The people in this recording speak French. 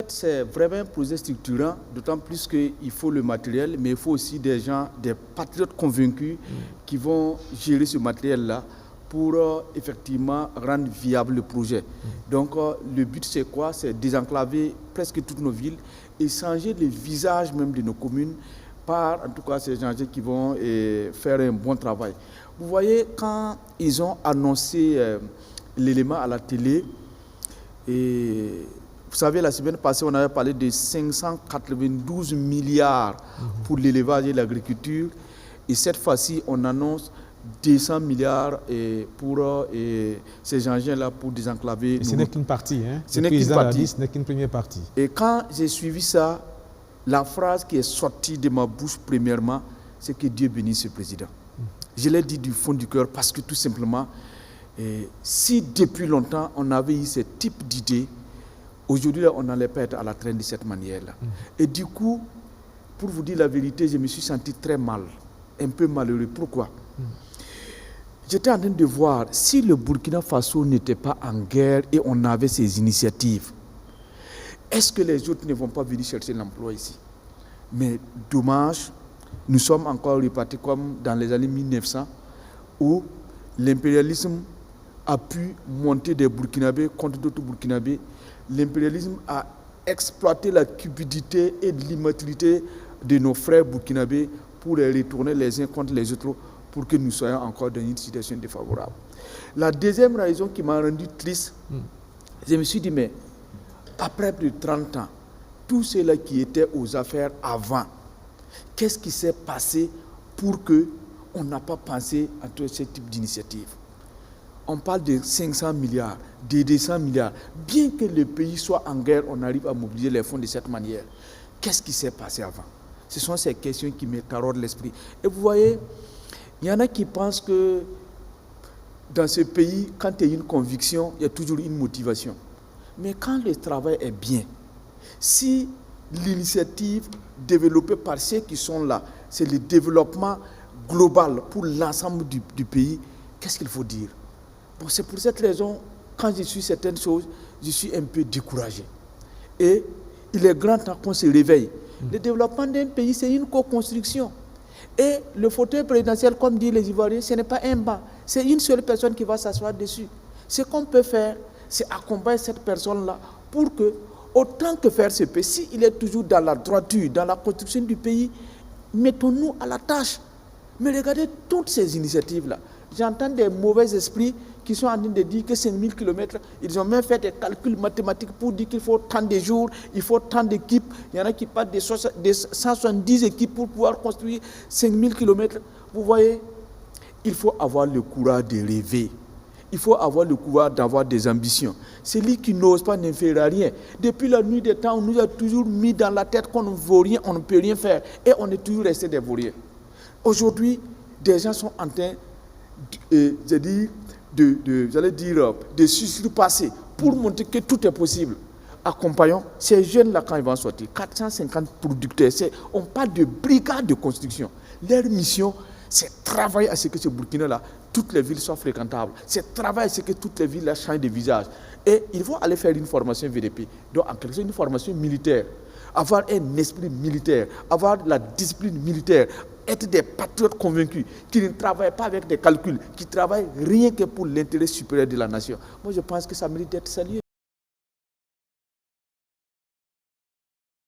c'est vraiment un projet structurant, d'autant plus qu'il faut le matériel, mais il faut aussi des gens, des patriotes convaincus qui vont gérer ce matériel-là pour effectivement rendre viable le projet. Donc le but c'est quoi? C'est désenclaver presque toutes nos villes et changer le visage même de nos communes par en tout cas ces gens qui vont faire un bon travail. Vous voyez, quand ils ont annoncé l'élément à la télé, et vous savez, la semaine passée, on avait parlé de 592 milliards pour l'élevage et l'agriculture. Et cette fois-ci, on annonce 200 milliards pour ces engins-là pour désenclaver. Et ce n'est qu'une partie. Hein? Ce n'est qu'une partie. Ce n'est qu'une première partie. Et quand j'ai suivi ça, la phrase qui est sortie de ma bouche premièrement, c'est que Dieu bénisse ce président. Je l'ai dit du fond du cœur parce que tout simplement, si depuis longtemps on avait eu ce type d'idée, aujourd'hui on n'allait pas être à la traîne de cette manière-là. Et du coup, pour vous dire la vérité, je me suis senti très mal, un peu malheureux. Pourquoi? J'étais en train de voir si le Burkina Faso n'était pas en guerre et on avait ces initiatives, est-ce que les autres ne vont pas venir chercher l'emploi ici? Mais dommage, nous sommes encore repartis comme dans les années 1900 où l'impérialisme a pu monter des Burkinabés contre d'autres Burkinabés. L'impérialisme a exploité la cupidité et l'immaturité de nos frères burkinabés pour les retourner les uns contre les autres pour que nous soyons encore dans une situation défavorable. La deuxième raison qui m'a rendu triste, je me suis dit, mais après plus de 30 ans, tous ceux-là qui étaient aux affaires avant, qu'est-ce qui s'est passé pour qu'on n'a pas pensé à tout ce type d'initiative? On parle de 500 milliards, de 200 milliards. Bien que le pays soit en guerre, on arrive à mobiliser les fonds de cette manière. Qu'est-ce qui s'est passé avant? Ce sont ces questions qui me taraudent l'esprit. Et vous voyez, il y en a qui pensent que dans ce pays, quand il y a une conviction, il y a toujours une motivation. Mais quand le travail est bien, si l'initiative développée par ceux qui sont là, c'est le développement global pour l'ensemble du pays, qu'est-ce qu'il faut dire? Bon, c'est pour cette raison, quand je suis certaines choses, je suis un peu découragé. Et il est grand temps qu'on se réveille. Le développement d'un pays, c'est une co-construction. Et le fauteuil présidentiel, comme disent les Ivoiriens, ce n'est pas un banc. C'est une seule personne qui va s'asseoir dessus. Ce qu'on peut faire, c'est accompagner cette personne-là pour que, autant que faire ce pays, s'il est toujours dans la droiture, dans la construction du pays, mettons-nous à la tâche. Mais regardez toutes ces initiatives-là. J'entends des mauvais esprits qui sont en train de dire que 5000 km, ils ont même fait des calculs mathématiques pour dire qu'il faut tant de jours, il faut tant d'équipes. Il y en a qui parlent de 170 équipes pour pouvoir construire 5000 km. Vous voyez, il faut avoir le courage de rêver. Il faut avoir le courage d'avoir des ambitions. Celui qui n'ose pas ne fera rien. Depuis la nuit des temps, on nous a toujours mis dans la tête qu'on ne vaut rien, on ne peut rien faire. Et on est toujours resté des vauriens. Aujourd'hui, des gens sont en train de surpasser pour montrer que tout est possible. Accompagnons ces jeunes-là quand ils vont sortir. 450 producteurs. On parle de brigades de construction. Leur mission, c'est travailler à ce que ce Burkina-là, toutes les villes soient fréquentables. C'est travailler à ce que toutes les villes changent de visage. Et ils vont aller faire une formation VDP. Donc, en quelque sorte, une formation militaire. Avoir un esprit militaire, avoir la discipline militaire, être des patriotes convaincus, qui ne travaillent pas avec des calculs, qui travaillent rien que pour l'intérêt supérieur de la nation. Moi, je pense que ça mérite d'être salué.